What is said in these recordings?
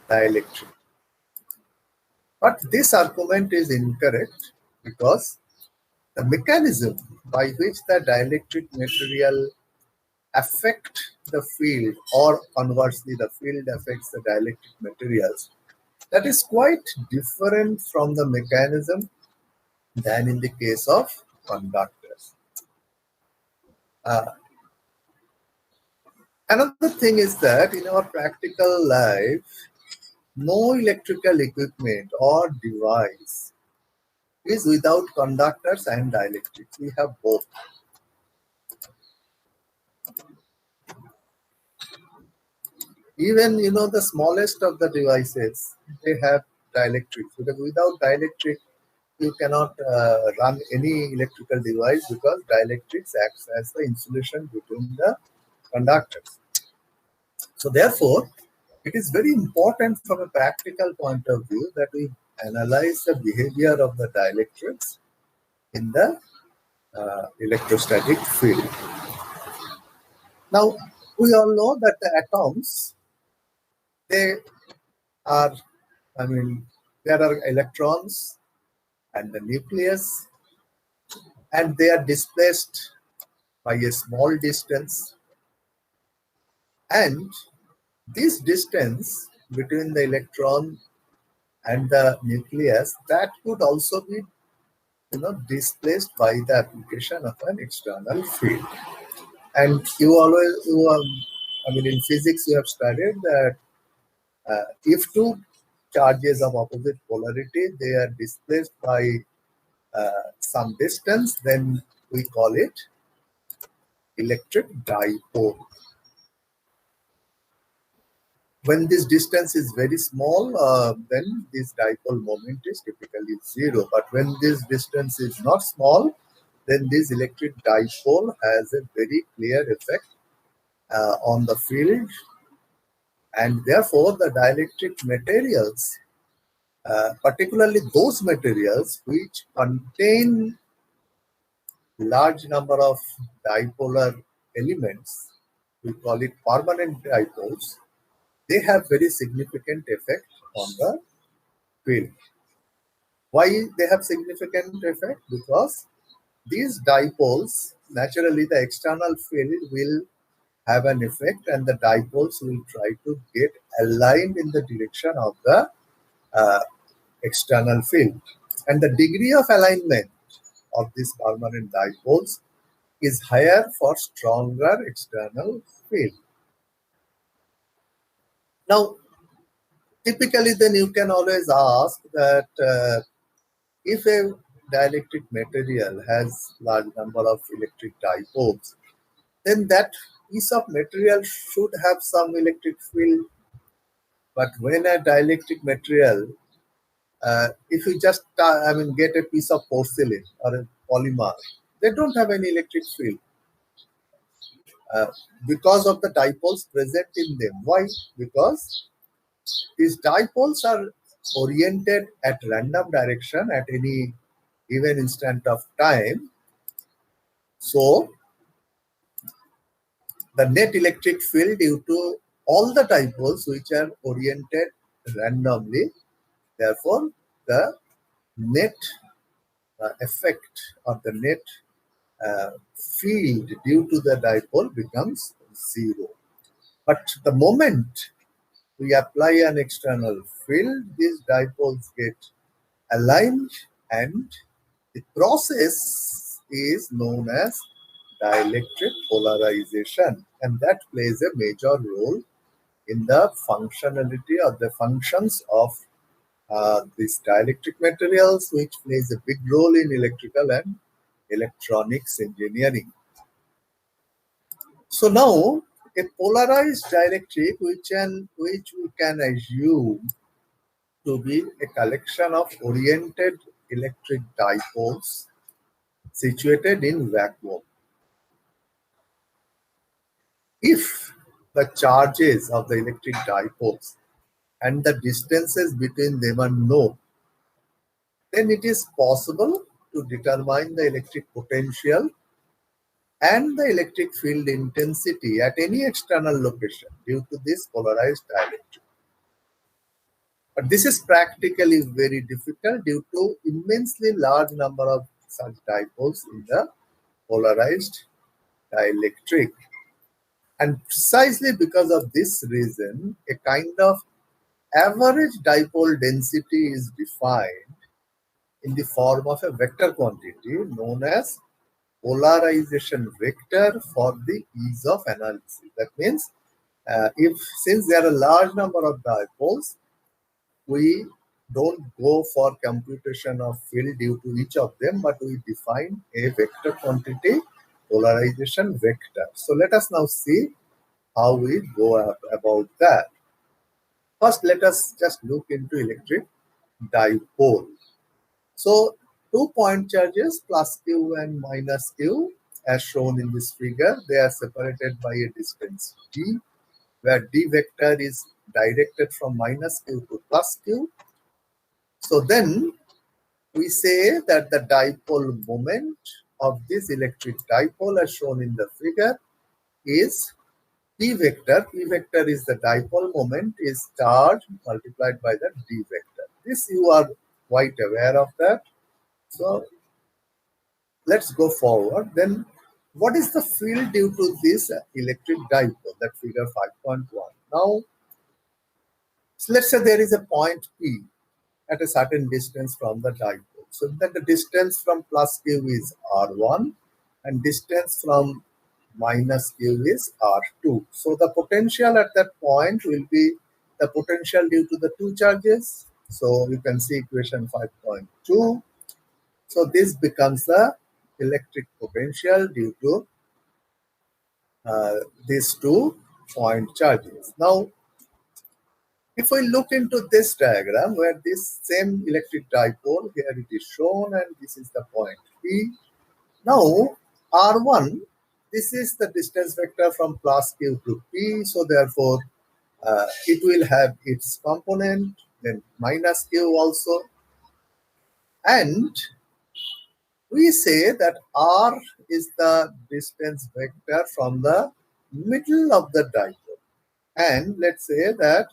dielectric. But this argument is incorrect because the mechanism by which the dielectric material affect the field, or conversely the field affects the dielectric materials, that is quite different from the mechanism than in the case of conductors. Another thing is that in our practical life, no electrical equipment or device is without conductors and dielectrics. We have both. Even the smallest of the devices, they have dielectrics, because without dielectric you cannot run any electrical device, because dielectrics acts as the insulation between the conductors. So therefore, it is very important from a practical point of view that we analyze the behavior of the dielectrics in the electrostatic field. Now, we all know that the atoms, they are, there are electrons and the nucleus, and they are displaced by a small distance. And this distance between the electron and the nucleus, that could also be displaced by the application of an external field. And in physics you have studied that if two charges of opposite polarity, they are displaced by some distance, then we call it electric dipole. When this distance is very small, then this dipole moment is typically zero. But when this distance is not small, then this electric dipole has a very clear effect on the field, and therefore the dielectric materials, particularly those materials which contain large number of dipolar elements, we call it permanent dipoles, they have very significant effect on the field. Why they have significant effect? Because these dipoles, naturally the external field will have an effect, and the dipoles will try to get aligned in the direction of the external field. And the degree of alignment of these permanent dipoles is higher for stronger external field. Now, typically then you can always ask that if a dielectric material has large number of electric dipoles, then that piece of material should have some electric field. But when a dielectric material, if you just get a piece of porcelain or a polymer, they don't have any electric field because of the dipoles present in them. Why? Because these dipoles are oriented at random direction at any given instant of time. So the net electric field due to all the dipoles which are oriented randomly, therefore the net effect or the net field due to the dipole becomes zero. But the moment we apply an external field, these dipoles get aligned, and the process is known as dielectric polarization, and that plays a major role in the functionality or the functions of these dielectric materials, which plays a big role in electrical and electronics engineering. So now a polarized dielectric, which we can assume to be a collection of oriented electric dipoles situated in vacuum. If the charges of the electric dipoles and the distances between them are known, then it is possible to determine the electric potential and the electric field intensity at any external location due to this polarized dielectric. But this is practically very difficult due to immensely large number of such dipoles in the polarized dielectric. And precisely because of this reason, a kind of average dipole density is defined in the form of a vector quantity known as polarization vector for the ease of analysis. That means if since there are a large number of dipoles, we don't go for computation of field due to each of them, but we define a vector quantity polarization vector. So let us now see how we go about that. First, let us just look into electric dipole. So 2 point charges plus q and minus q as shown in this figure, they are separated by a distance d, where d vector is directed from minus q to plus q. So then we say that the dipole moment of this electric dipole as shown in the figure is p vector. P vector is the dipole moment, is charge multiplied by the d vector. This you are quite aware of that. So let's go forward. Then what is the field due to this electric dipole, that figure 5.1? Now, so let's say there is a point P at a certain distance from the dipole. So then the distance from plus Q is R1 and distance from minus Q is R2. So the potential at that point will be the potential due to the two charges. So you can see equation 5.2. So this becomes the electric potential due to these 2 point charges. Now, if we look into this diagram where this same electric dipole, here it is shown and this is the point P. Now, R1, this is the distance vector from plus Q to P. So therefore, it will have its component, then minus Q also. And we say that R is the distance vector from the middle of the dipole. And let's say that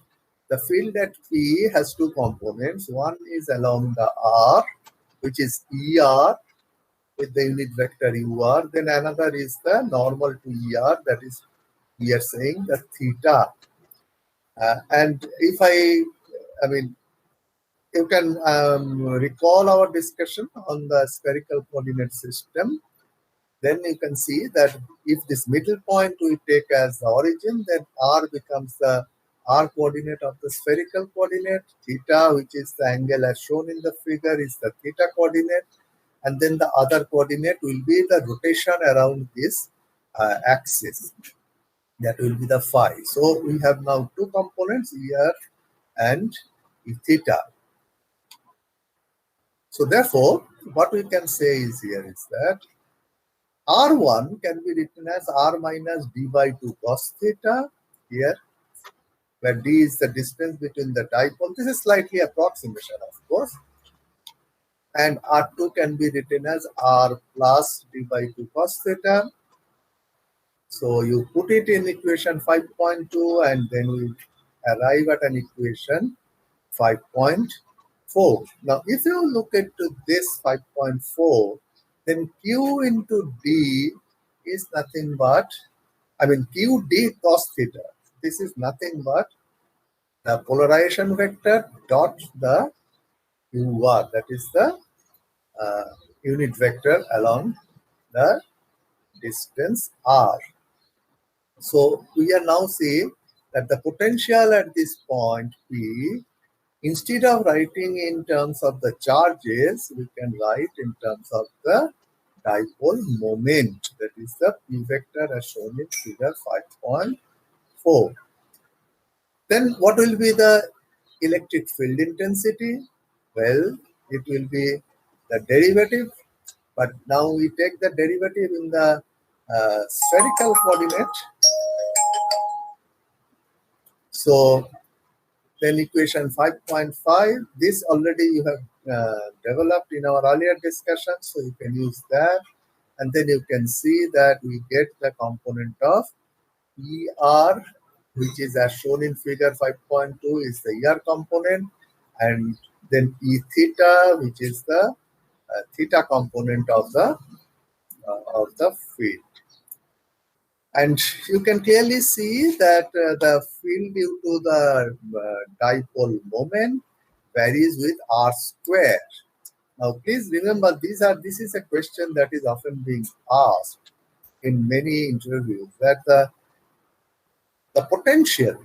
the field at P has two components. One is along the R, which is ER with the unit vector UR. Then another is the normal to ER, that is, we are saying the theta. And if I mean, you can recall our discussion on the spherical coordinate system. Then you can see that if this middle point we take as the origin, then R becomes the R coordinate of the spherical coordinate. Theta, which is the angle as shown in the figure, is the theta coordinate. And then the other coordinate will be the rotation around this axis. That will be the phi. So we have now two components here and theta. So therefore, what we can say is here is that R1 can be written as R minus d by 2 cos theta here, where d is the distance between the dipole. This is slightly approximation, of course. And R2 can be written as R plus d by 2 cos theta. So you put it in equation 5.2 and then we arrive at an equation 5.4. Now, if you look into this 5.4, then Q into D is nothing but, I mean, QD cos theta. This is nothing but the polarization vector dot the UR, that is the unit vector along the distance R. So we are now saying that the potential at this point P, instead of writing in terms of the charges, we can write in terms of the dipole moment, that is the P vector as shown in figure 5.4. Then what will be the electric field intensity? Well, it will be the derivative, but now we take the derivative in the spherical coordinate. So then equation 5.5, this already you have developed in our earlier discussion, so you can use that. And then you can see that we get the component of ER, which is as shown in figure 5.2 is the ER component. and then E theta, which is the theta component of the field. And you can clearly see that the field due to the dipole moment varies with r square. Now, please remember, this is a question that is often being asked in many interviews, that the potential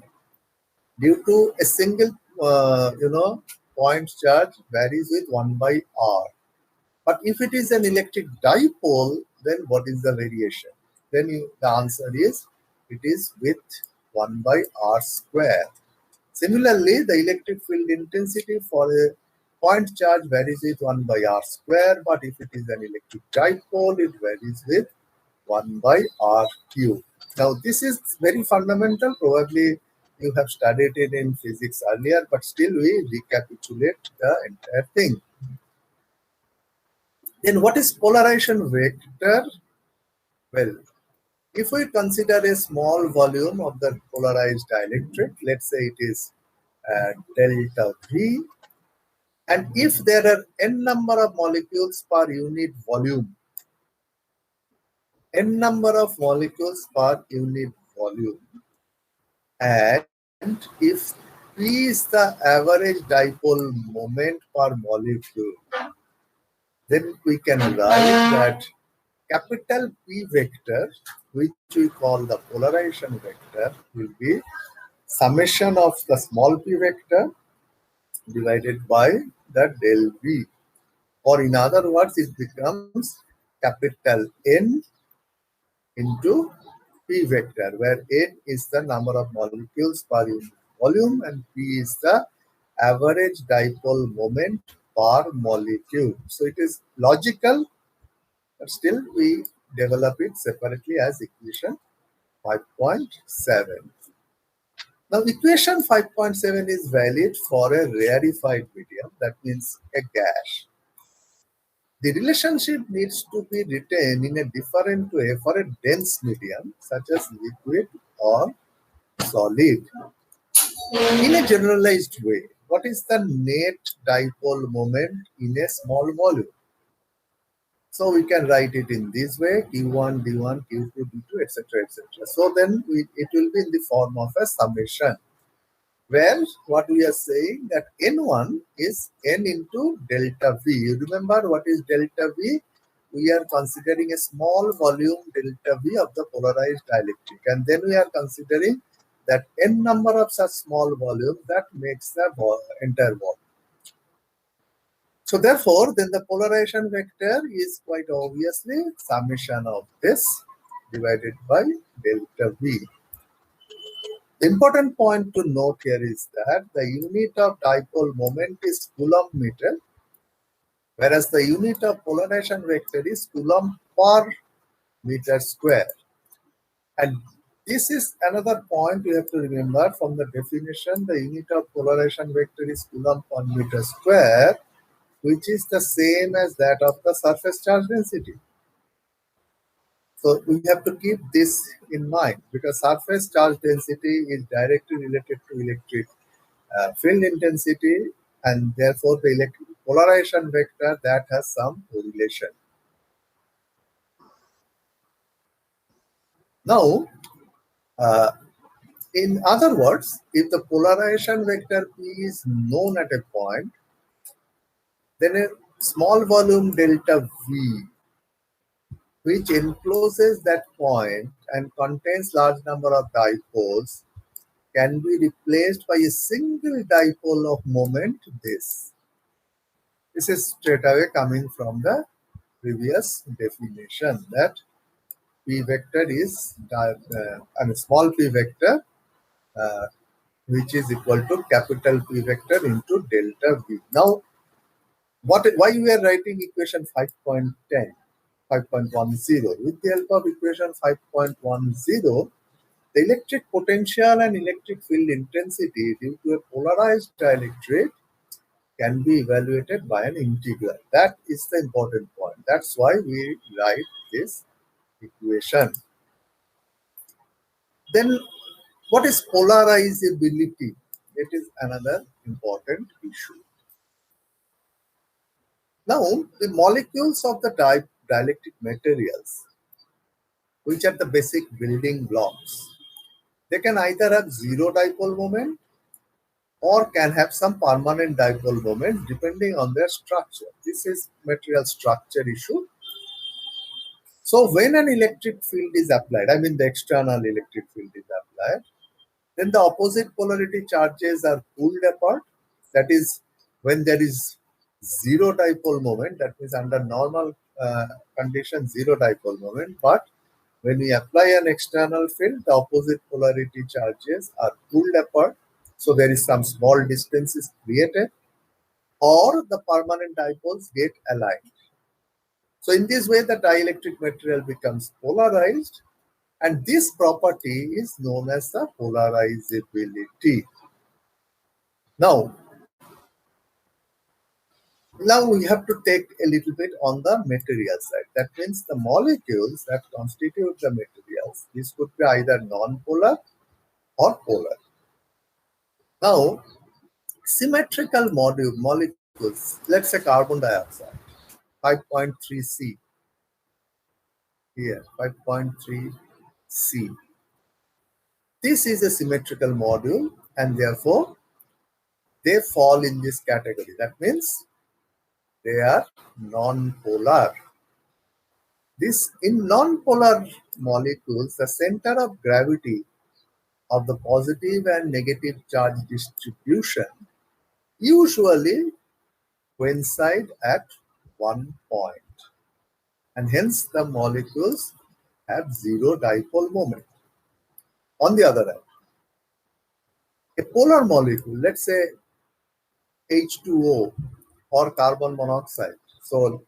due to a single point charge varies with 1 by r. But if it is an electric dipole, then what is the variation? Then the answer is it is with 1 by r square. Similarly, the electric field intensity for a point charge varies with 1 by r square, but if it is an electric dipole, it varies with 1 by r cube. Now, this is very fundamental. Probably you have studied it in physics earlier, but still we recapitulate the entire thing. Then what is polarization vector? Well, if we consider a small volume of the polarized dielectric, let's say it is delta V, and if there are n number of molecules per unit volume, n number of molecules per unit volume, and if P is the average dipole moment per molecule, then we can write that capital P vector, which we call the polarization vector, will be summation of the small p vector divided by the del V. Or in other words, it becomes capital N into P vector, where N is the number of molecules per unit volume and P is the average dipole moment per molecule. So it is logical, but still we develop it separately as equation 5.7. Now, equation 5.7 is valid for a rarefied medium, that means a gas. The relationship needs to be written in a different way for a dense medium, such as liquid or solid. In a generalized way, what is the net dipole moment in a small volume? So we can write it in this way: Q1, D1, Q2, D2, etc., etc. So then it will be in the form of a summation, where what we are saying that N1 is N into delta V. You remember what is delta V? We are considering a small volume delta V of the polarized dielectric, and then we are considering that N number of such small volume that makes the entire volume. So therefore, then the polarization vector is quite obviously summation of this divided by delta V. The important point to note here is that the unit of dipole moment is Coulomb meter, whereas the unit of polarization vector is Coulomb per meter square. And this is another point you have to remember from the definition. The unit of polarization vector is Coulomb per meter square, which is the same as that of the surface charge density. So we have to keep this in mind, because surface charge density is directly related to electric field intensity, and therefore the electric polarization vector that has some correlation. Now, in other words, if the polarization vector P is known at a point, then a small volume delta V, which encloses that point and contains large number of dipoles, can be replaced by a single dipole of moment this. This is straight away coming from the previous definition, that P vector is small p vector, which is equal to capital P vector into delta V. Now, why we are writing equation 5.10, 5.10? With the help of equation 5.10, the electric potential and electric field intensity due to a polarized dielectric can be evaluated by an integral. That is the important point. That's why we write this equation. Then what is polarizability? It is another important issue. Now, the molecules of the dielectric materials, which are the basic building blocks, they can either have zero dipole moment or can have some permanent dipole moment depending on their structure. This is material structure issue. So when an electric field is applied, I mean the external electric field is applied, then the opposite polarity charges are pulled apart. That is when there is zero dipole moment, that means under normal condition, zero dipole moment. But when we apply an external field, the opposite polarity charges are pulled apart. So there is some small distance is created, or the permanent dipoles get aligned. So in this way, the dielectric material becomes polarized, and this property is known as the polarizability. Now, now we have to take a little bit on the material side. That means the molecules that constitute the materials, this could be either non-polar or polar. Now, symmetrical molecules, let's say carbon dioxide, 5.3C here, 5.3C. This is a symmetrical module, and therefore they fall in this category. That means they are non-polar. This in non-polar molecules, the center of gravity of the positive and negative charge distribution usually coincide at one point, and hence the molecules have zero dipole moment. On the other hand, a polar molecule, let's say H2O or carbon monoxide. So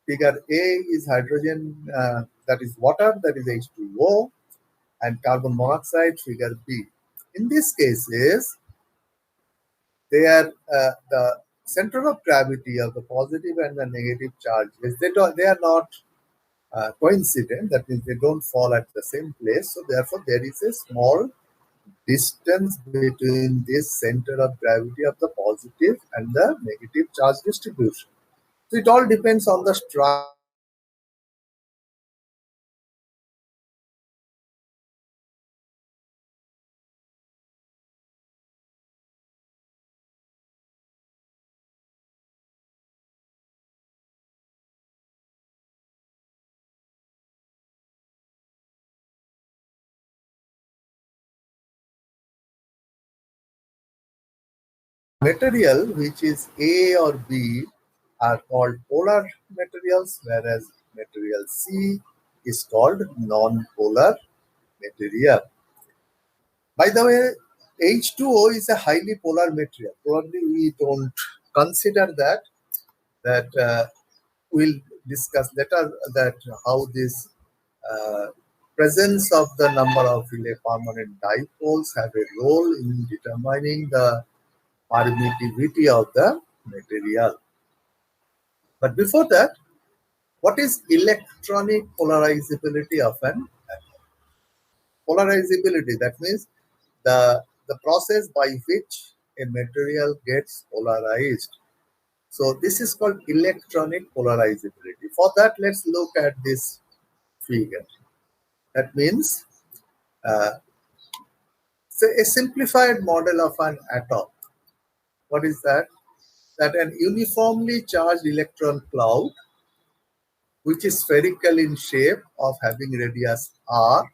figure A is hydrogen, that is water, that is H2O, and carbon monoxide, figure B. In these cases, they are the center of gravity of the positive and the negative charges. They are not coincident. That means they don't fall at the same place. So therefore, there is a small distance between this center of gravity of the positive and the negative charge distribution. So it all depends on the structure. Material which is A or B are called polar materials, whereas material C is called non-polar material. By the way, H2O is a highly polar material. Probably we don't consider that we'll discuss later that how this uh, presence of the number of permanent dipoles have a role in determining the permittivity of the material. But before that, what is electronic polarizability of an atom? Polarizability, that means the process by which a material gets polarized. So this is called electronic polarizability. For that, let's look at this figure. That means uh, say a simplified model of an atom. What is that? That an uniformly charged electron cloud, which is spherical in shape of having radius r,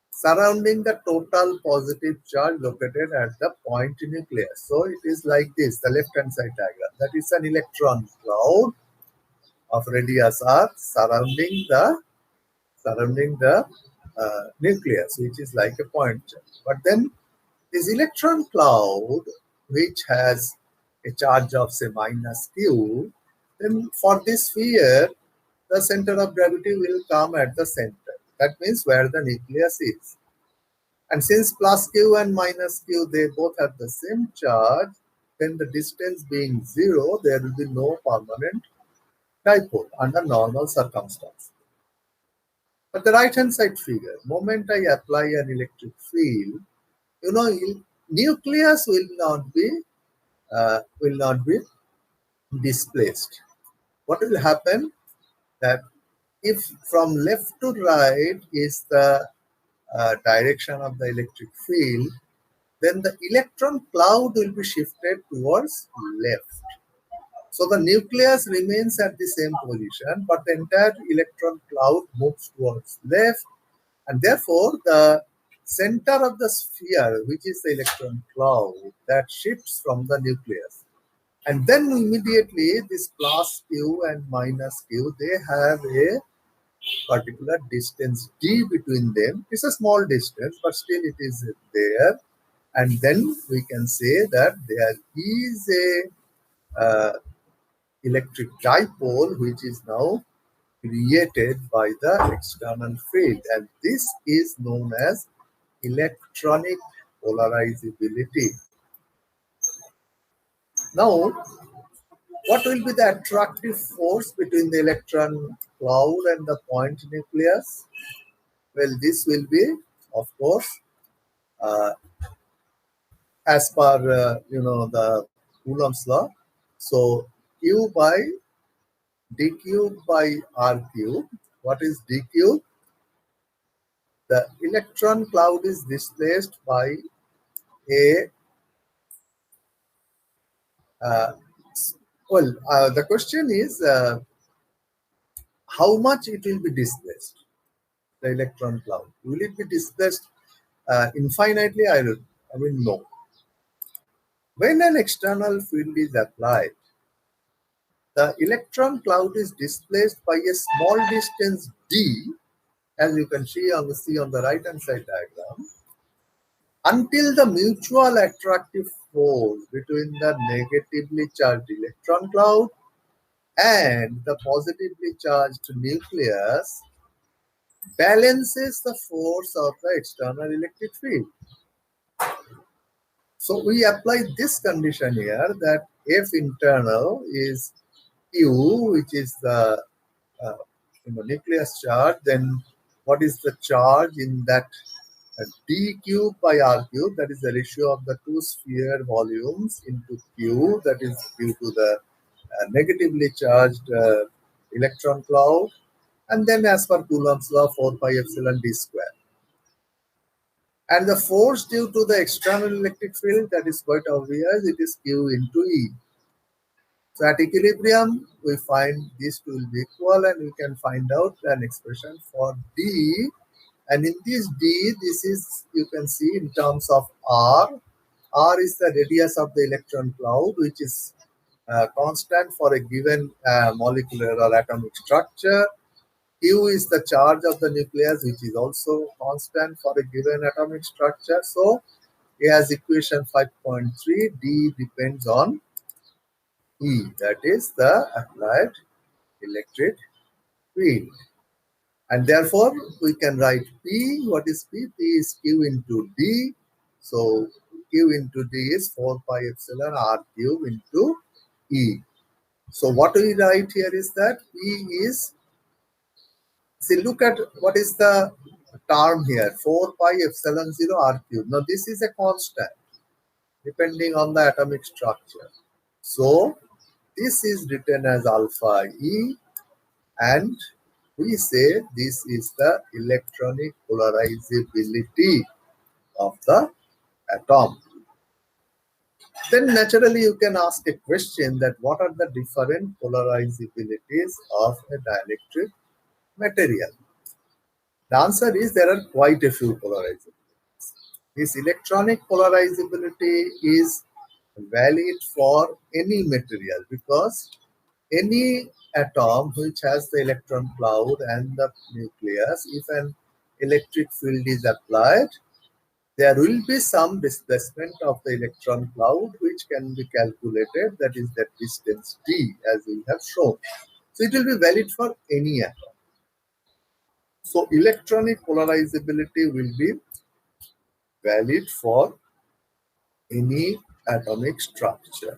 surrounding the total positive charge located at the point nucleus. So it is like this, the left hand side diagram. That is an electron cloud of radius r surrounding the nucleus, which is like a point charge. But then this electron cloud, which has a charge of say minus q, then for this sphere, the center of gravity will come at the center. That means where the nucleus is. And since plus q and minus q, they both have the same charge, then the distance being zero, there will be no permanent dipole under normal circumstances. But the right hand side figure, moment I apply an electric field, nucleus will not be will not be displaced. What will happen that if from left to right is the direction of the electric field, then the electron cloud will be shifted towards left. So the nucleus remains at the same position, but the entire electron cloud moves towards left, and therefore the center of the sphere, which is the electron cloud, that shifts from the nucleus. And then immediately this plus q and minus q, they have a particular distance d between them. It's a small distance, but still it is there. And then we can say that there is a electric dipole which is now created by the external field, and this is known as electronic polarizability. Now, what will be the attractive force between the electron cloud and the point nucleus? Well, this will be, of course, uh, as per the Coulomb's law. So Q by dq by r cube. What is dq? The electron cloud is displaced by a uh, the question is how much it will be displaced, the electron cloud. Will it be displaced infinitely? I will no. When an external field is applied, the electron cloud is displaced by a small distance d, as you can see on the right hand side diagram, until the mutual attractive force between the negatively charged electron cloud and the positively charged nucleus balances the force of the external electric field. So we apply this condition here that F internal is Q, which is the uh, nucleus charge. Then what is the charge in that d cube by r cube? That is the ratio of the two sphere volumes into Q. That is due to the negatively charged electron cloud. And then as per Coulomb's law, 4 pi epsilon d square. And the force due to the external electric field, that is quite obvious, it is Q into E. So at equilibrium, we find these two will be equal, and we can find out an expression for D. And in this D, this is, you can see in terms of R. R is the radius of the electron cloud, which is constant for a given molecular or atomic structure. Q is the charge of the nucleus, which is also constant for a given atomic structure. So it has equation 5.3. D depends on E, that is the applied electric field. And therefore, we can write P. What is P? P is Q into D. So Q into D is 4 pi epsilon R cube into E. So what we write here is that P is, see, look at what is the term here, 4 pi epsilon 0 R cube. Now this is a constant depending on the atomic structure. So this is written as alpha E, and we say this is the electronic polarizability of the atom. Then naturally you can ask a question that what are the different polarizabilities of a dielectric material? The answer is there are quite a few polarizabilities. This electronic polarizability is valid for any material because any atom which has the electron cloud and the nucleus, if an electric field is applied, there will be some displacement of the electron cloud which can be calculated, that is that distance d, as we have shown. So it will be valid for any atom. So electronic polarizability will be valid for any atomic structure.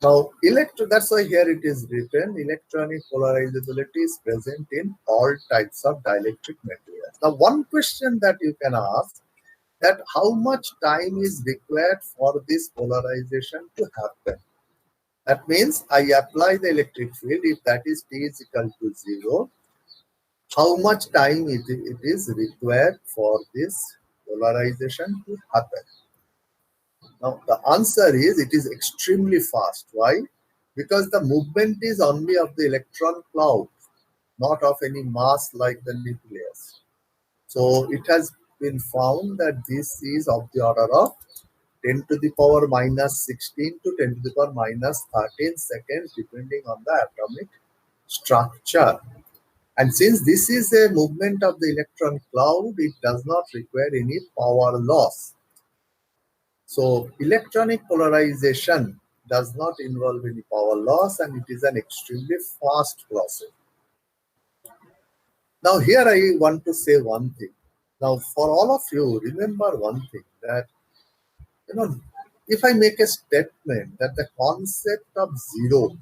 Now, that's why here it is written, electronic polarizability is present in all types of dielectric materials. Now, one question that you can ask that how much time is required for this polarization to happen. That means I apply the electric field, if that is t is equal to 0, how much time it is required for this polarization to happen. Now the answer is it is extremely fast. Why? Because the movement is only of the electron cloud, not of any mass like the nucleus. So it has been found that this is of the order of 10 to the power minus 16 to 10 to the power minus 13 seconds, depending on the atomic structure. And since this is a movement of the electron cloud, it does not require any power loss. So electronic polarization does not involve any power loss, and it is an extremely fast process. Now here I want to say one thing. Now for all of you, remember one thing, that if I make a statement that the concept of zero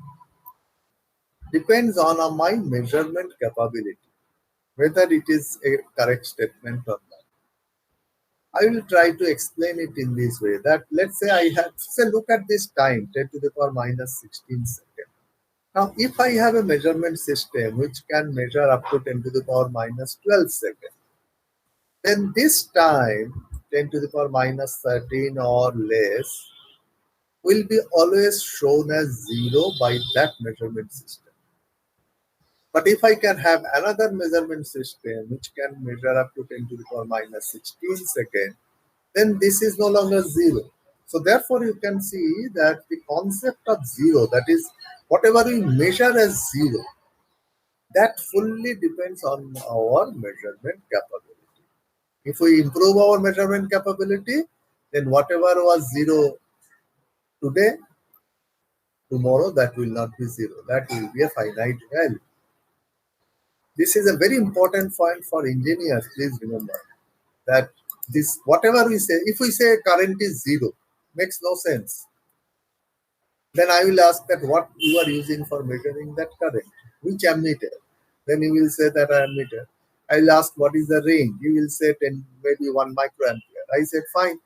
depends on my measurement capability, whether it is a correct statement or not. I will try to explain it in this way, that let's say I have, say look at this time, 10 to the power minus 16 seconds. Now if I have a measurement system which can measure up to 10 to the power minus 12 seconds, then this time 10 to the power minus 13 or less will be always shown as 0 by that measurement system. But if I can have another measurement system which can measure up to 10 to the power minus 16 seconds, then this is no longer 0. So therefore you can see that the concept of 0, that is whatever we measure as 0, that fully depends on our measurement capability. If we improve our measurement capability, then whatever was 0 today, tomorrow that will not be 0. That will be a finite value. This is a very important point for engineers. Please remember that this, whatever we say, if we say current is 0, makes no sense. Then I will ask that what you are using for measuring that current, which ammeter. Then you will say that ammeter. I will ask what is the range. You will say 10, maybe 1 microampere. I said fine,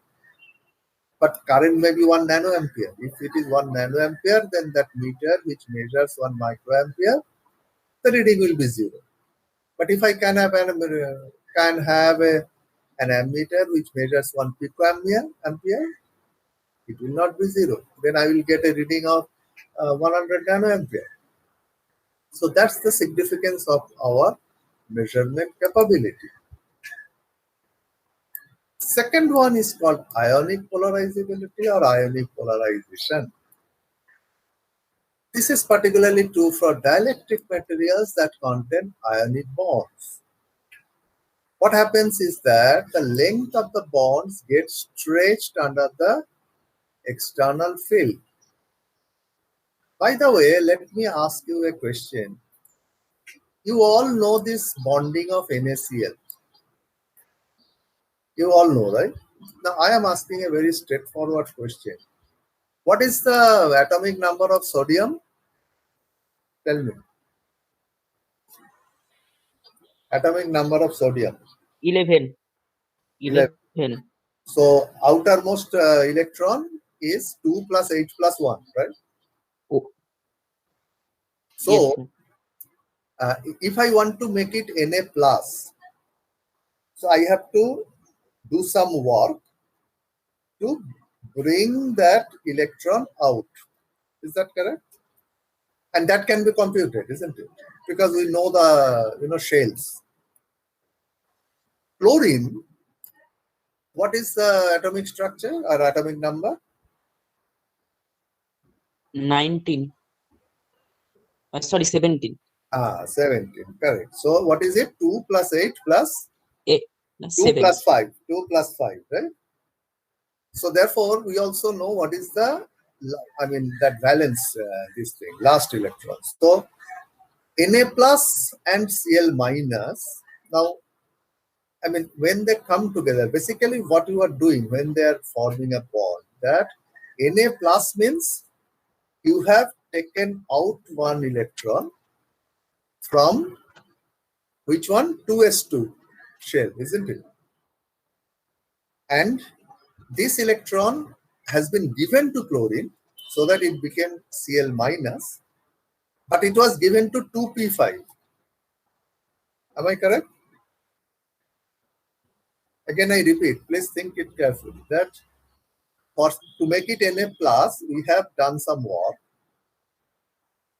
but current may be 1 nanoampere. If it is 1 nanoampere, then that meter which measures 1 microampere, the reading will be 0. But if I can have an ammeter which measures 1 picoampere, it will not be 0. Then I will get a reading of 100 nanoampere. So that's the significance of our measurement capability. Second one is called ionic polarizability or ionic polarization. This is particularly true for dielectric materials that contain ionic bonds. What happens is that the length of the bonds gets stretched under the external field. By the way, let me ask you a question. You all know this bonding of NaCl. You all know, right? Now I am asking a very straightforward question. What is the atomic number of sodium? Tell me. Atomic number of sodium. 11. 11. So outermost electron is 2 plus 8 plus 1, right? Oh. So yes, if I want to make it Na plus, so I have to do some work to bring that electron out. Is that correct? And that can be computed, isn't it? Because we know the shells. Chlorine, what is the atomic structure or atomic number? 19. Sorry, 17. 17, correct. So what is it? 2 plus 8 plus 8 plus 2 7. Plus 5. 2 plus 5, right? So therefore, we also know what is that valence, this thing, last electron. So Na plus and Cl minus. Now, when they come together, basically what you are doing when they are forming a bond, that Na plus means you have taken out one electron from which one? 2s2 shell, isn't it? and this electron has been given to chlorine so that it became Cl minus, but it was given to 2p5. Am I correct? Again, I repeat, please think it carefully that to make it Na plus, we have done some work,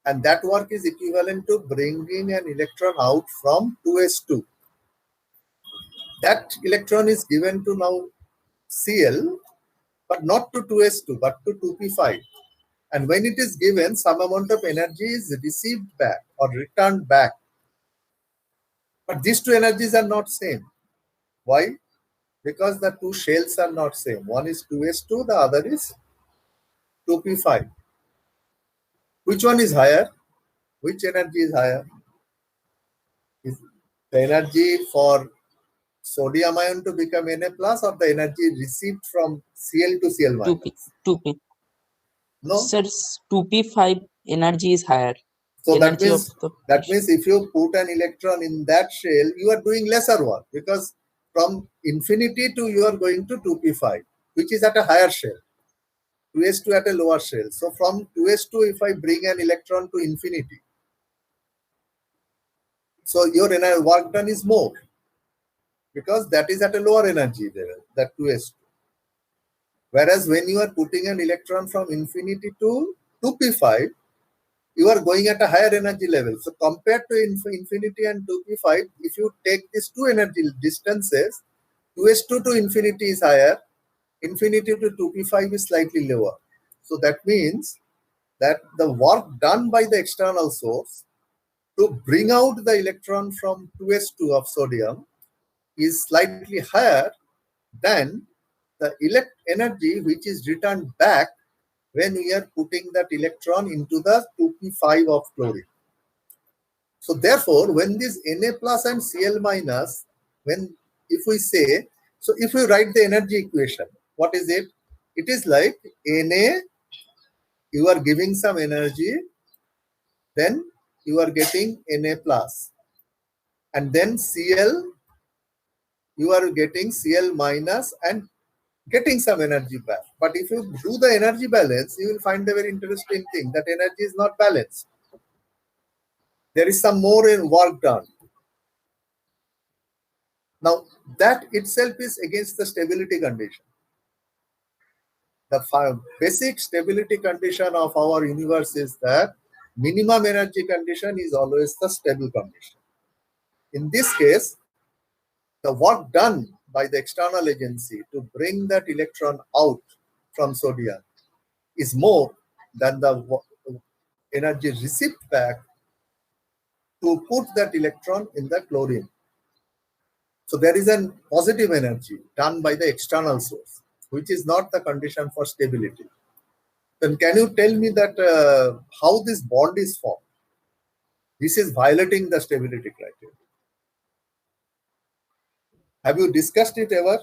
and that work is equivalent to bringing an electron out from 2s2. That electron is given to now Cl, but not to 2s2, but to 2p5. And when it is given, some amount of energy is received back or returned back. But these two energies are not same. Why? Because the two shells are not same. One is 2s2, the other is 2p5. Which one is higher? Which energy is higher? Is the energy for sodium ion to become Na plus, or the energy received from Cl to Cl minus? 2p 2p. No. Sir, 2p5 energy is higher. So Energy that means if you put an electron in that shell, you are doing lesser work, because from infinity to you are going to 2p5, which is at a higher shell, 2s2 at a lower shell. So from 2s2, if I bring an electron to infinity, so your work done is more, because that is at a lower energy level, that 2s2. Whereas when you are putting an electron from infinity to 2p5, you are going at a higher energy level. So compared to infinity and 2p5, if you take these two energy distances, 2s2 to infinity is higher, infinity to 2p5 is slightly lower. So that means that the work done by the external source to bring out the electron from 2s2 of sodium is slightly higher than the energy which is returned back when we are putting that electron into the 2p5 of chlorine. So therefore, when this Na plus and Cl minus, if we say, so if we write the energy equation, what is it? It is like Na, you are giving some energy, then you are getting Na plus, and then Cl, you are getting Cl minus and getting some energy back. But if you do the energy balance, you will find a very interesting thing, that energy is not balanced. There is some more in work done. Now, that itself is against the stability condition. The basic stability condition of our universe is that minimum energy condition is always the stable condition. In this case, the work done by the external agency to bring that electron out from sodium is more than the energy received back to put that electron in the chlorine. So there is a positive energy done by the external source, which is not the condition for stability. Then can you tell me that how this bond is formed? This is violating the stability criteria. Have you discussed it ever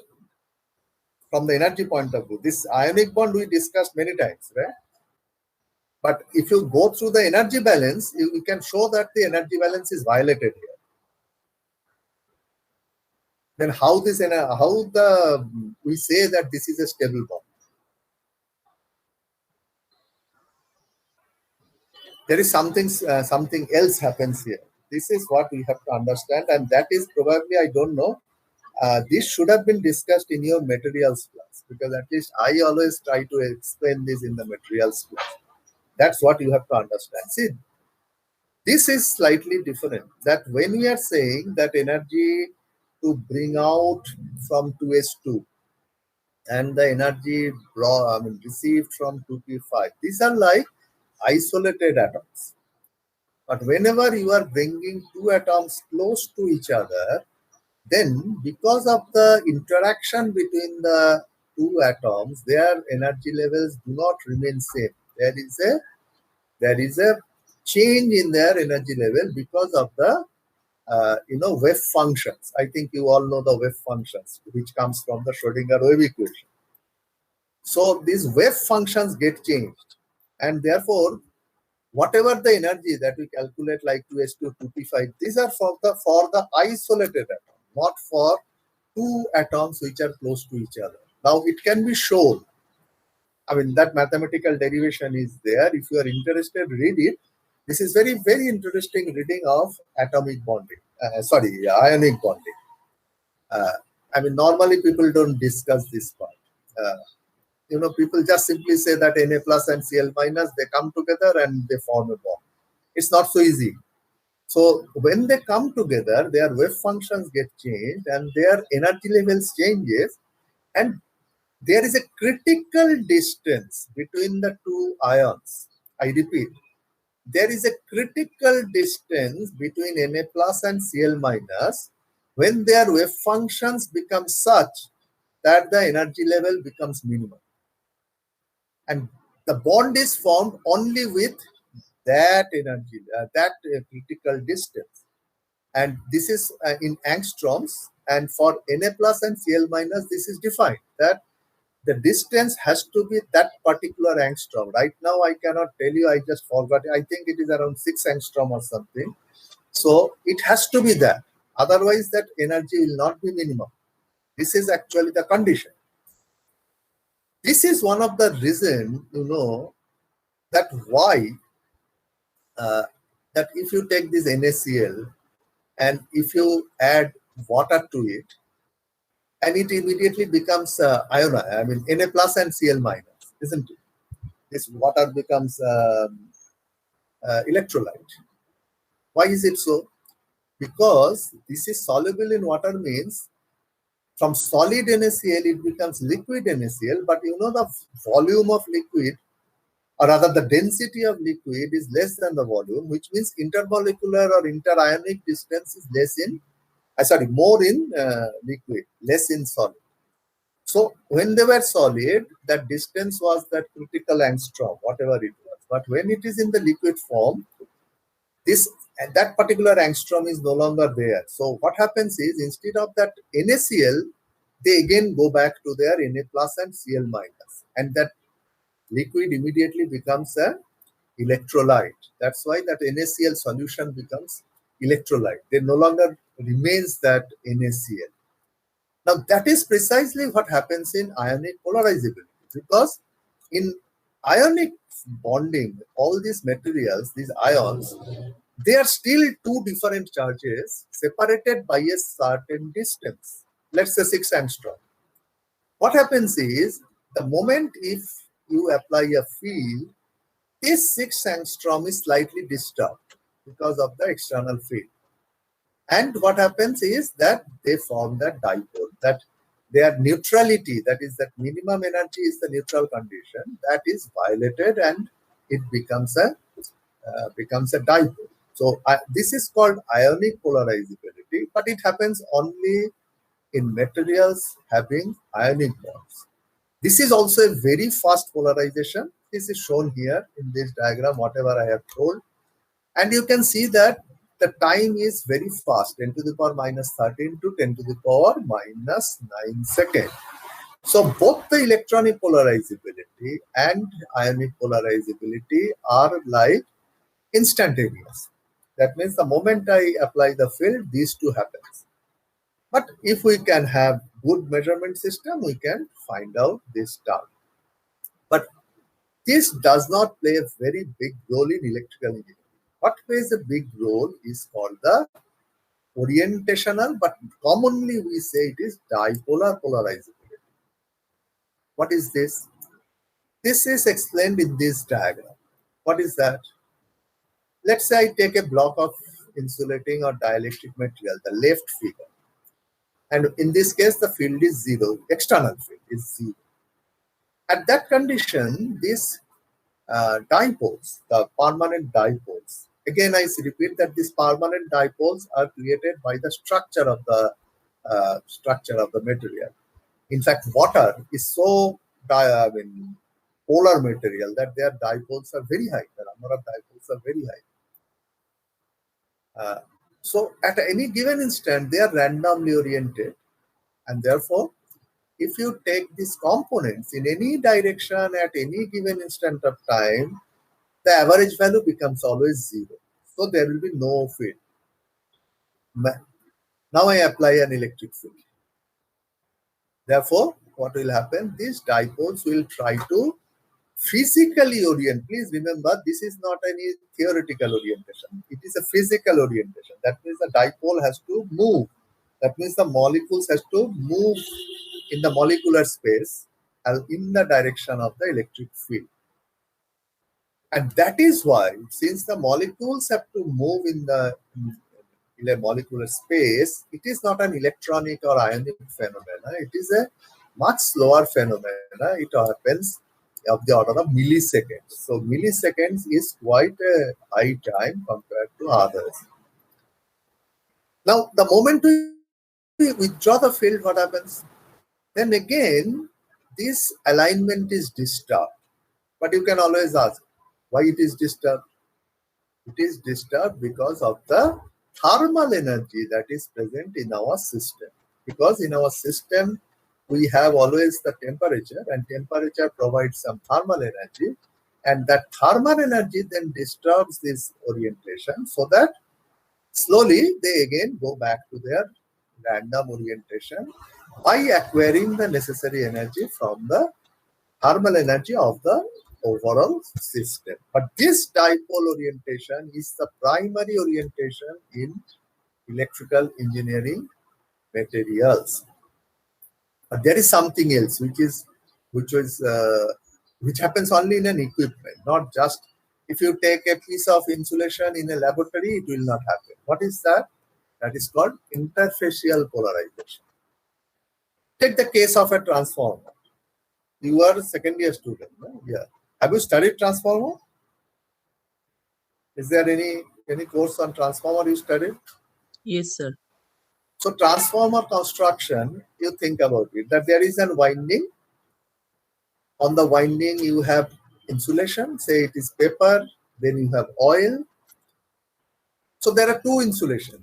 from the energy point of view? This ionic bond we discussed many times, right? But if you go through the energy balance, you can show that the energy balance is violated here. Then we say that this is a stable bond? There is something else happens here. This is what we have to understand, and that is probably, I don't know, this should have been discussed in your materials class, because at least I always try to explain this in the materials class. That's what you have to understand. See, this is slightly different, that when we are saying that energy to bring out from 2s2 and the energy received from 2p5, these are like isolated atoms. But whenever you are bringing two atoms close to each other, then because of the interaction between the two atoms, their energy levels do not remain same. There is a change in their energy level because of the wave functions. I think you all know the wave functions, which comes from the Schrodinger wave equation. So these wave functions get changed, and therefore whatever the energy that we calculate like 2s2, 2p5, these are for the isolated atom, not for two atoms which are close to each other. Now it can be shown. I mean, that mathematical derivation is there. If you are interested, read it. This is very, very interesting reading of atomic bonding. Ionic bonding. Uh, I mean, normally people don't discuss this part. Uh, people just simply say that Na plus and Cl minus, they come together and they form a bond. It's not so easy. So when they come together, their wave functions get changed and their energy levels changes, and there is a critical distance between the two ions. I repeat, there is a critical distance between Na plus and Cl minus when their wave functions become such that the energy level becomes minimum. And the bond is formed only with that energy, critical distance. And this is in angstroms. And for Na plus and Cl minus, this is defined that the distance has to be that particular angstrom. Right now, I cannot tell you, I just forgot. I think it is around 6 angstrom or something. So it has to be that. Otherwise, that energy will not be minimum. This is actually the condition. This is one of the reasons, that why that if you take this NaCl and if you add water to it, and it immediately becomes ion. I mean, Na plus and Cl minus, isn't it? This water becomes electrolyte. Why is it so? Because this is soluble in water means from solid NaCl it becomes liquid NaCl, but the volume of liquid, or rather the density of liquid, is less than the volume, which means intermolecular or interionic distance is more in liquid, less in solid. So when they were solid, that distance was that critical angstrom, whatever it was. But when it is in the liquid form, that particular angstrom is no longer there. So what happens is, instead of that NaCl, they again go back to their Na plus and Cl minus, and that liquid immediately becomes a electrolyte. That's why that NaCl solution becomes electrolyte. There no longer remains that NaCl. Now that is precisely what happens in ionic polarizability, because in ionic bonding, all these materials, these ions, they are still two different charges separated by a certain distance. Let's say 6 angstrom. What happens is, the moment if you apply a field, this 6 angstrom is slightly disturbed because of the external field. And what happens is that they form that dipole, that their neutrality, that is, that minimum energy is the neutral condition, that is violated, and it becomes a dipole. So this is called ionic polarizability, but it happens only in materials having ionic bonds. This is also a very fast polarization. This is shown here in this diagram, whatever I have told. And you can see that the time is very fast, 10 to the power minus 13 to 10 to the power minus 9 seconds. So both the electronic polarizability and ionic polarizability are like instantaneous. That means the moment I apply the field, these two happens. But if we can have good measurement system, we can find out this term. But this does not play a very big role in electrical engineering. What plays a big role is called the orientational, but commonly we say it is dipolar polarizability. What is this? This is explained in this diagram. What is that? Let's say I take a block of insulating or dielectric material, the left figure. And in this case, the field is zero, external field is zero. At that condition, these dipoles, the permanent dipoles, again I repeat that these permanent dipoles are created by the structure of the material. In fact, water is so polar material that their dipoles are very high. The number of dipoles are very high. So at any given instant, they are randomly oriented, and therefore, if you take these components in any direction at any given instant of time, the average value becomes always zero. So there will be no field. Now I apply an electric field. Therefore, what will happen? These dipoles will try to physically orient. Please remember, this is not any theoretical orientation. It is a physical orientation. That means the dipole has to move. That means the molecules has to move in the molecular space in the direction of the electric field. And that is why, since the molecules have to move in a molecular space, it is not an electronic or ionic phenomena. It is a much slower phenomena. It happens of the order of milliseconds. So milliseconds is quite a high time compared to others. Now, the moment we withdraw the field, what happens? Then again, this alignment is disturbed. But you can always ask, why it is disturbed? It is disturbed because of the thermal energy that is present in our system. Because in our system, we have always the temperature, and temperature provides some thermal energy, and that thermal energy then disturbs this orientation, so that slowly they again go back to their random orientation by acquiring the necessary energy from the thermal energy of the overall system. But this dipole orientation is the primary orientation in electrical engineering materials. But there is something else which is which happens only in an equipment, not just if you take a piece of insulation in a laboratory, it will not happen. What is that? That is called interfacial polarization. Take the case of a transformer. You are a second year student, no? Yeah. Have you studied transformer? Is there any course on transformer you studied? Yes, sir. So transformer construction, you think about it, that there is a winding. On the winding, you have insulation, say it is paper, then you have oil. So there are two insulation.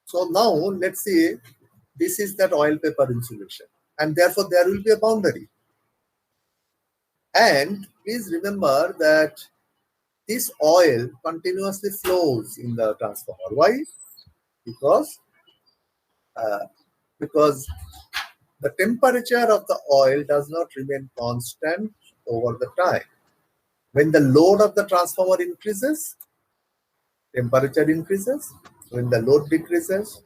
So now let's see, this is that oil paper insulation, and therefore there will be a boundary. And please remember that this oil continuously flows in the transformer. Why? Because uh, because the temperature of the oil does not remain constant over the time. When the load of the transformer increases, temperature increases. When the load decreases,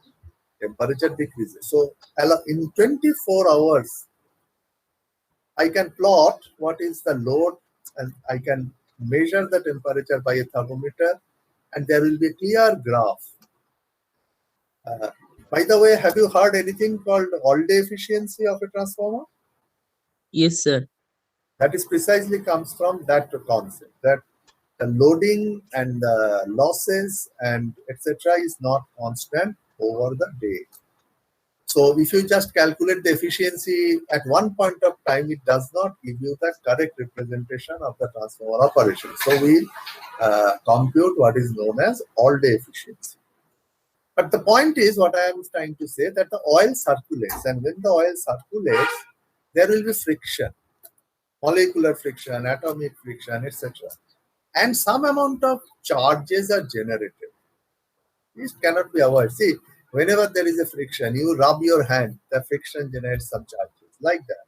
temperature decreases. So in 24 hours, I can plot what is the load, and I can measure the temperature by a thermometer, and there will be a clear graph. Uh, by the way, have you heard anything called all-day efficiency of a transformer? Yes, sir. That is precisely comes from that concept, that the loading and the losses and etc. is not constant over the day. So if you just calculate the efficiency at one point of time, it does not give you the correct representation of the transformer operation. So we compute what is known as all-day efficiency. But the point is, what I am trying to say, that the oil circulates, and when the oil circulates, there will be friction, molecular friction, atomic friction, etc. And some amount of charges are generated. This cannot be avoided. See, whenever there is a friction, you rub your hand, the friction generates some charges like that.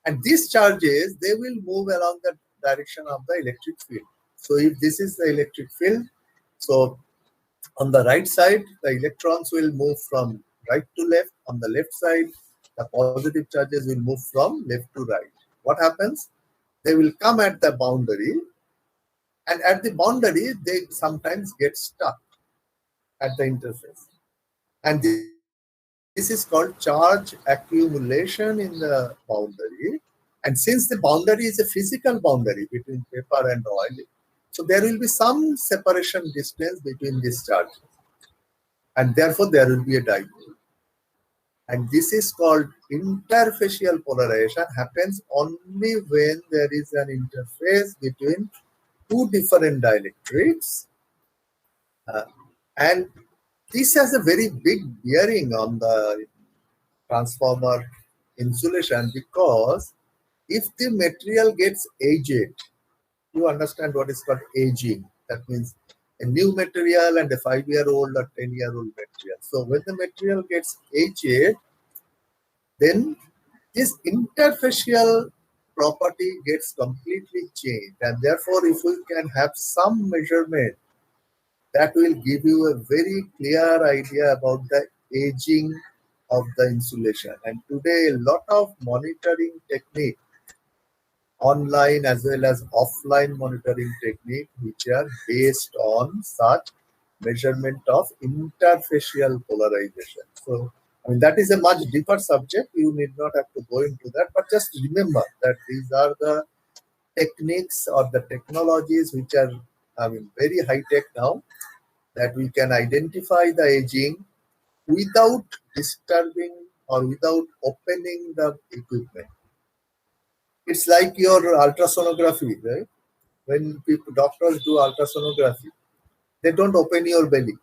And these charges, they will move along the direction of the electric field. So if this is the electric field, so on the right side, the electrons will move from right to left. On the left side, the positive charges will move from left to right. What happens? They will come at the boundary, and at the boundary, they sometimes get stuck at the interface. And this is called charge accumulation in the boundary. And since the boundary is a physical boundary between paper and oil, so there will be some separation distance between these charges. And therefore, there will be a dipole. And this is called interfacial polarization, happens only when there is an interface between two different dielectrics. And this has a very big bearing on the transformer insulation, because if the material gets aged, you understand what is called aging. That means a new material and a 5-year-old or 10-year-old material. So when the material gets aged, then this interfacial property gets completely changed, and therefore if we can have some measurement that will give you a very clear idea about the aging of the insulation. And today a lot of monitoring technique, online as well as offline monitoring technique, which are based on such measurement of interfacial polarization. So I mean that is a much deeper subject. You need not have to go into that, but just remember that these are the techniques or the technologies which are, I mean, very high tech now, that we can identify the aging without disturbing or without opening the equipment. It's like your ultrasonography, right? When people, doctors do ultrasonography, they don't open your belly.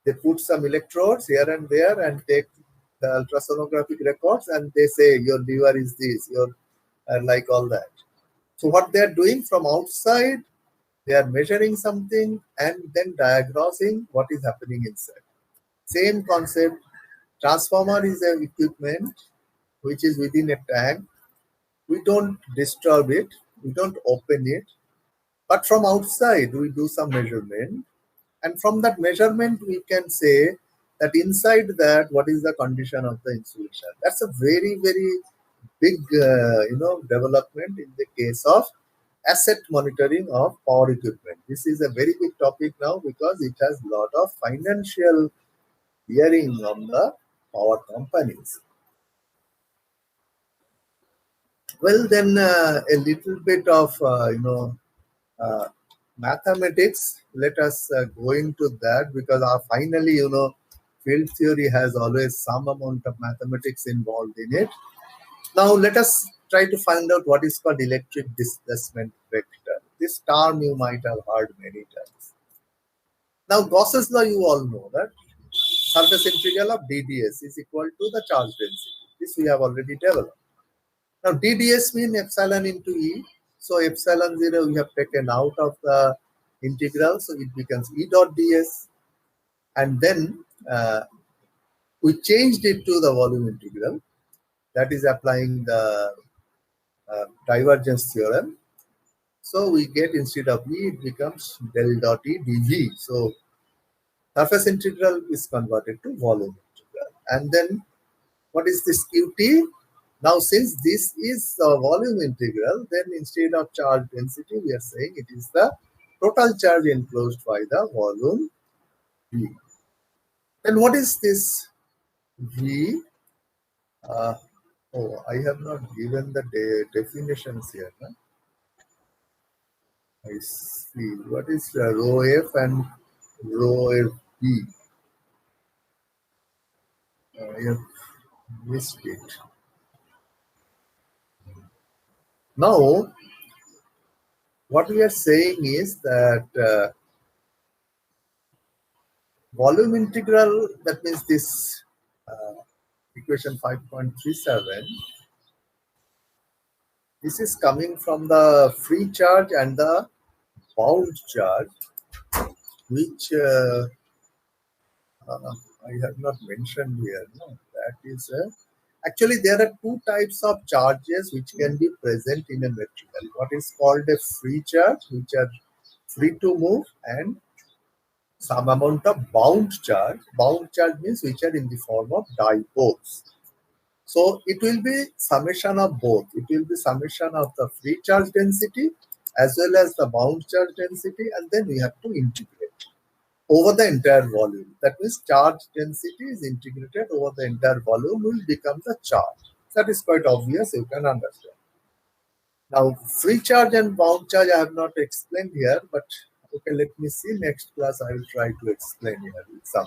They put some electrodes here and there and take the ultrasonographic records, and they say your liver is this, your like all that. So what they are doing from outside, they are measuring something and then diagnosing what is happening inside. Same concept. Transformer is an equipment which is within a tank. We don't disturb it, we don't open it, but from outside we do some measurement, and from that measurement we can say that inside that what is the condition of the insulation. That's a very big development in the case of asset monitoring of power equipment. This is a very big topic now because it has a lot of financial bearing on the power companies. Well, then a little bit of uh, mathematics. Let us go into that because finally, field theory has always some amount of mathematics involved in it. Now, let us try to find out what is called electric displacement vector. This term you might have heard many times. Now, Gauss's law, you all know that surface integral of dds is equal to the charge density. This we have already developed. Now, dds means epsilon into E. So, epsilon 0 we have taken out of the integral. So, it becomes E dot ds. And then we changed it to the volume integral. That is applying the divergence theorem. So, we get instead of E, it becomes del dot E dV. So, surface integral is converted to volume integral. And then what is this Qt? Now, since this is the volume integral, then instead of charge density, we are saying it is the total charge enclosed by the volume V. Then what is this V? I have not given the definitions here. No? I see. What is rho F and rho FB? I have missed it. Now, what we are saying is that volume integral, that means this equation 5.37, this is coming from the free charge and the bound charge, which I have not mentioned here. No, that is actually there are two types of charges which can be present in a material. What is called a free charge, which are free to move, and some amount of bound charge. Bound charge means which are in the form of dipoles. So it will be summation of both. It will be summation of the free charge density as well as the bound charge density, and then we have to integrate over the entire volume. That means charge density is integrated over the entire volume will become the charge. That is quite obvious, you can understand. Now, free charge and bound charge I have not explained here, but okay, let me see. Next class I will try to explain here with some.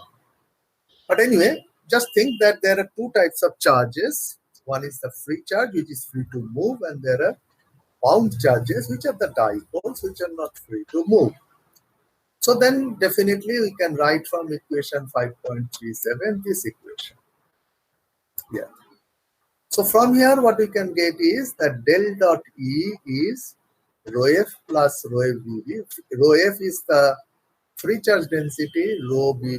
But anyway, just think that there are two types of charges. One is the free charge, which is free to move, and there are bound charges, which are the dipoles, which are not free to move. So then definitely we can write from equation 5.37 this equation. Yeah. So from here what we can get is that del dot E is rho F plus rho F VB. Rho F is the free charge density, rho B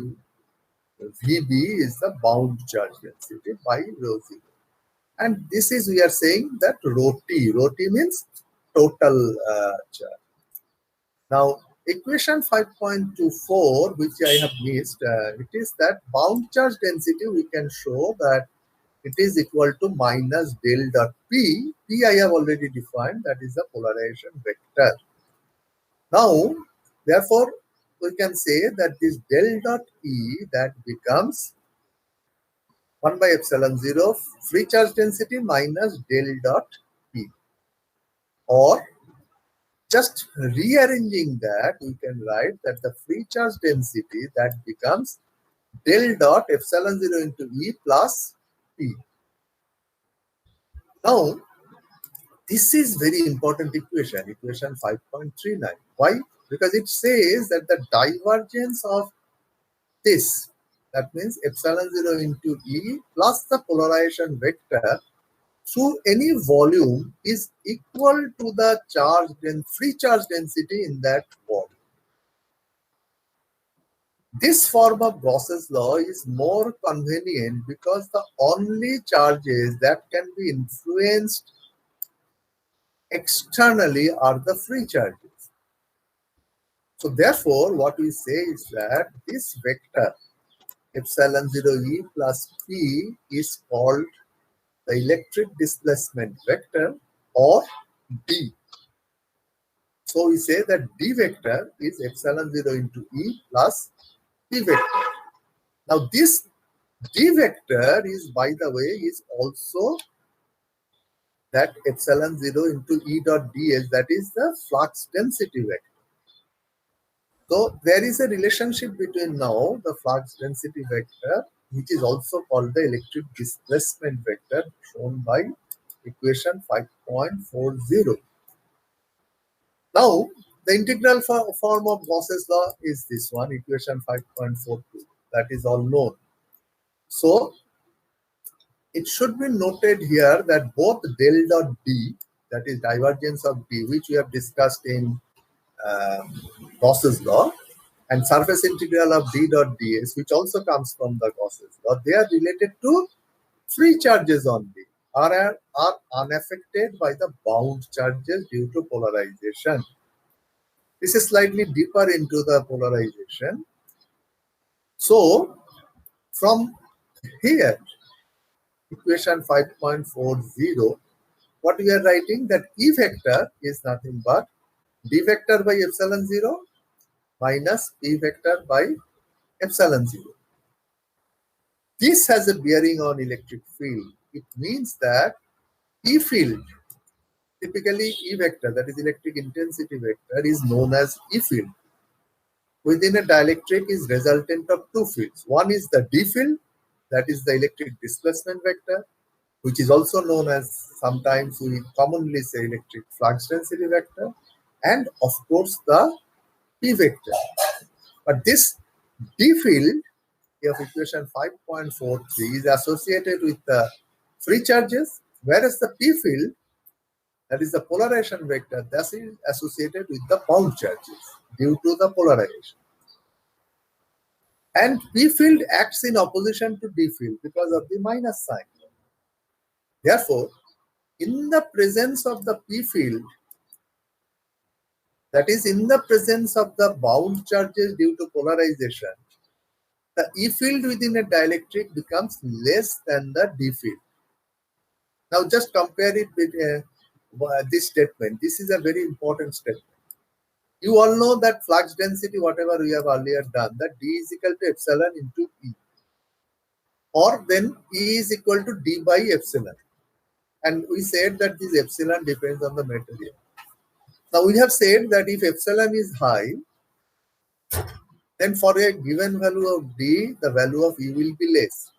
VB is the bound charge density by rho 0. And this is, we are saying that rho t. Rho t means total charge. Now, equation 5.24, which I have missed, it is that bound charge density, we can show that it is equal to minus del dot p. P I have already defined, that is the polarization vector. Now, therefore, we can say that this del dot E that becomes 1 by epsilon 0 free charge density minus del dot P. Or just rearranging that, we can write that the free charge density that becomes del dot epsilon 0 into E plus P. Now, this is very important equation, equation 5.39. Why? Because it says that the divergence of this, that means epsilon 0 into E plus the polarization vector through any volume is equal to the charge free charge density in that volume. This form of Gauss's law is more convenient because the only charges that can be influenced externally are the free charges. So therefore, what we say is that this vector epsilon 0 E plus P is called the electric displacement vector, or D. So we say that D vector is epsilon 0 into E plus P vector. Now this D vector is, by the way, is also that epsilon 0 into E dot ds, that is the flux density vector. So there is a relationship between now the flux density vector, which is also called the electric displacement vector, shown by equation 5.40. Now, the integral form of Gauss's law is this one, equation 5.42. That is all known. So, it should be noted here that both del dot D, that is divergence of D, which we have discussed in Gauss's law, and surface integral of D dot ds, which also comes from the Gauss's law, they are related to free charges on D, are unaffected by the bound charges due to polarization. This is slightly deeper into the polarization. So, from here, equation 5.40, what we are writing, that E vector is nothing but D vector by epsilon 0 minus P vector by epsilon 0. This has a bearing on electric field. It means that E field, typically E vector, that is electric intensity vector, is known as E field. Within a dielectric is resultant of two fields. One is the D field, that is the electric displacement vector, which is also known as, sometimes we commonly say, electric flux density vector, and of course the P vector. But this D field of equation 5.43 is associated with the free charges, whereas the P field, that is the polarization vector, that is associated with the bound charges due to the polarization. And P field acts in opposition to D field because of the minus sign. Therefore, in the presence of the P field, that is in the presence of the bound charges due to polarization, the E field within a dielectric becomes less than the D field. Now just compare it with this statement. This is a very important statement. You all know that flux density, whatever we have earlier done, that D is equal to epsilon into E. Or then E is equal to D by epsilon. And we said that this epsilon depends on the material. Now we have said that if epsilon is high, then for a given value of D, the value of E will be less.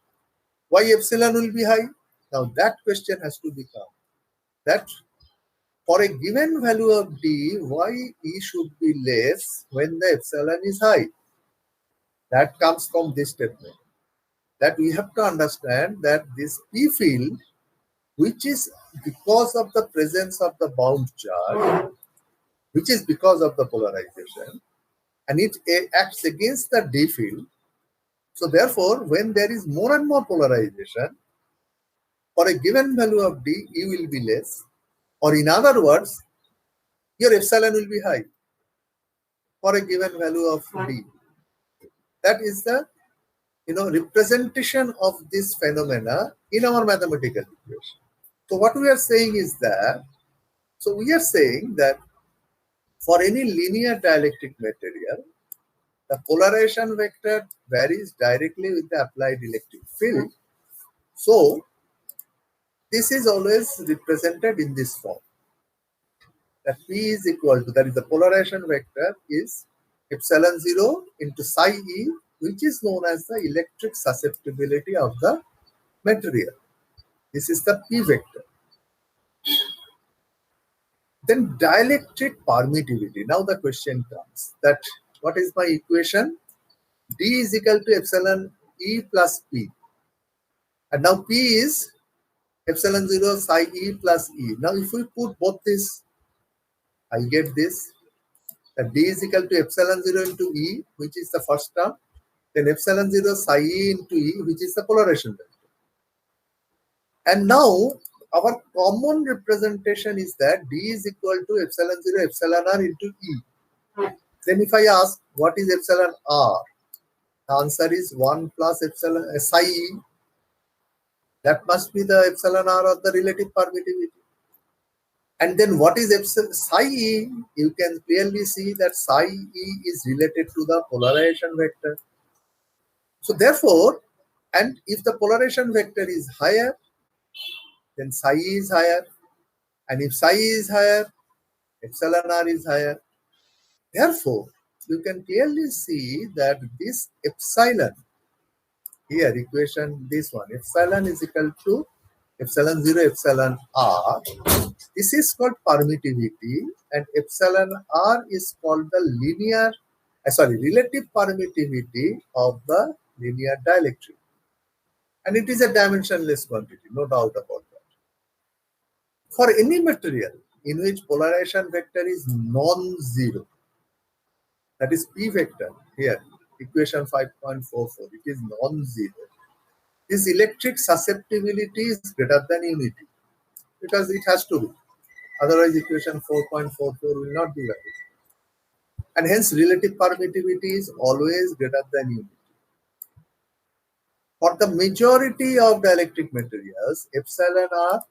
Why epsilon will be high? Now that question has to become that for a given value of D, why E should be less when the epsilon is high? That comes from this statement. That we have to understand that this P field, which is because of the presence of the bound charge, which is because of the polarization, and it acts against the D field. So therefore, when there is more and more polarization, For a given value of D, E will be less, or in other words, your epsilon will be high for a given value of D. That is the representation of this phenomena in our mathematical equation. So what we are saying is that, for any linear dielectric material, the polarization vector varies directly with the applied electric field. So this is always represented in this form. That P is equal to, that is the polarization vector is epsilon 0 into psi E, which is known as the electric susceptibility of the material. This is the P vector. Then dielectric permittivity. Now the question comes that what is my equation? D is equal to epsilon E plus P. And now P is epsilon 0 psi E plus E. Now if we put both this, I get this. That D is equal to epsilon 0 into E, which is the first term. Then epsilon 0 psi E into E, which is the polarization vector. And now our common representation is that D is equal to epsilon 0 epsilon R into E. Then if I ask what is epsilon R, the answer is 1 plus epsilon psi E. That must be the epsilon R of the relative permittivity. And then what is epsilon psi E? You can clearly see that psi E is related to the polarization vector. So therefore, and if the polarization vector is higher, then psi E is higher. And if psi E is higher, epsilon R is higher. Therefore, you can clearly see that this epsilon, here equation, this one, epsilon is equal to epsilon 0 epsilon R. This is called permittivity, and epsilon R is called the relative permittivity of the linear dielectric. And it is a dimensionless quantity, no doubt about that. For any material in which polarization vector is non-zero, that is P vector here, equation 5.44, it is non-zero. This electric susceptibility is greater than unity because it has to be. Otherwise, equation 4.44 will not be valid. And hence, relative permittivity is always greater than unity. For the majority of dielectric materials, epsilon R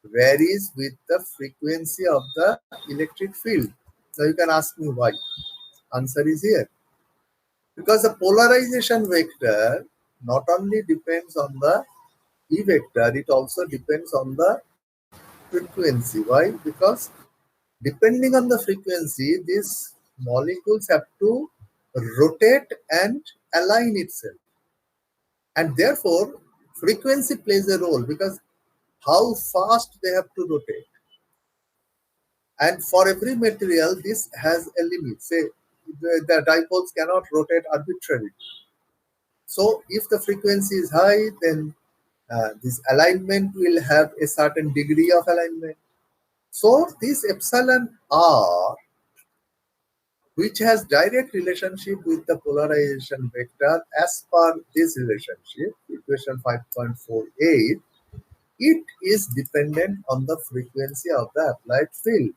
varies with the frequency of the electric field. Now you can ask me why. Answer is here. Because the polarization vector not only depends on the E vector, it also depends on the frequency. Why? Because depending on the frequency, these molecules have to rotate and align itself. And therefore, frequency plays a role because how fast they have to rotate. And for every material, this has a limit. Say, the dipoles cannot rotate arbitrarily. So, if the frequency is high, then this alignment will have a certain degree of alignment. So, this epsilon R, which has direct relationship with the polarization vector as per this relationship, equation 5.48, it is dependent on the frequency of the applied field.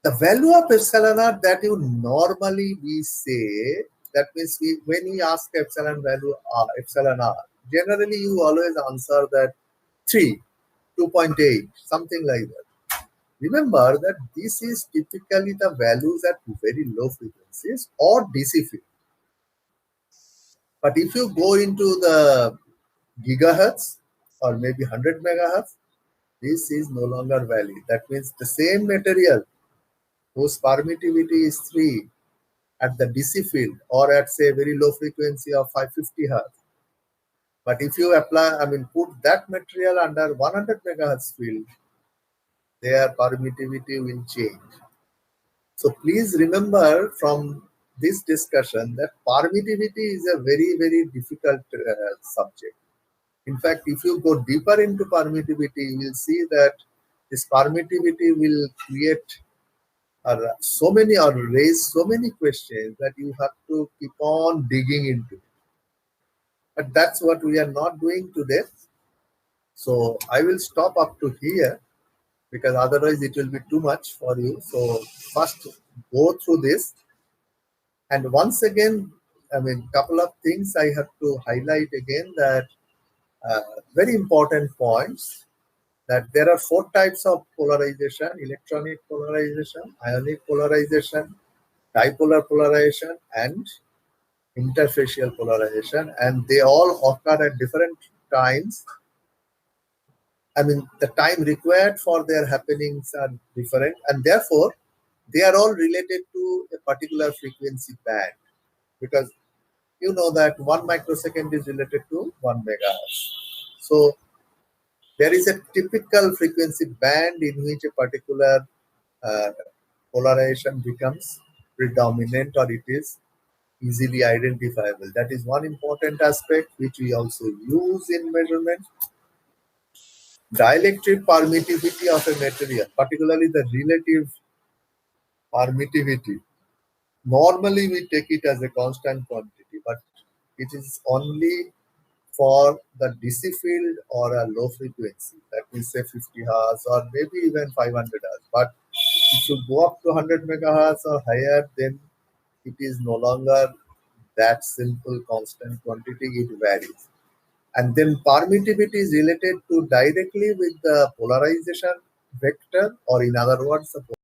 The value of epsilon R that you normally we say, that means when we ask epsilon value R, epsilon R, generally you always answer that 3, 2.8, something like that. Remember that this is typically the values at very low frequencies or DC field. But if you go into the gigahertz or maybe 100 megahertz, this is no longer valid. That means the same material whose permittivity is 3 at the DC field or at say very low frequency of 550 hertz. But if you put that material under 100 megahertz field, their permittivity will change. So please remember from this discussion that permittivity is a very, very difficult subject. In fact, if you go deeper into permittivity, you will see that this permittivity will create raise so many questions that you have to keep on digging into. But that's what we are not doing today. So I will stop up to here because otherwise it will be too much for you. So first go through this, and once again, I mean, couple of things I have to highlight again, that very important points, that there are four types of polarization: electronic polarization, ionic polarization, dipolar polarization, and interfacial polarization, and they all occur at different times. I mean, the time required for their happenings are different, and therefore they are all related to a particular frequency band, because you know that 1 microsecond is related to 1 megahertz. So there is a typical frequency band in which a particular uh, polarization becomes predominant, or it is easily identifiable. That is one important aspect which we also use in measurement. Dielectric permittivity of a material, particularly the relative permittivity. Normally, we take it as a constant quantity, but it is only for the DC field or a low frequency, that we say 50 hertz or maybe even 500 hertz. But if you go up to 100 megahertz or higher, then it is no longer that simple constant quantity, it varies. And then permittivity is related to directly with the polarization vector, or in other words, the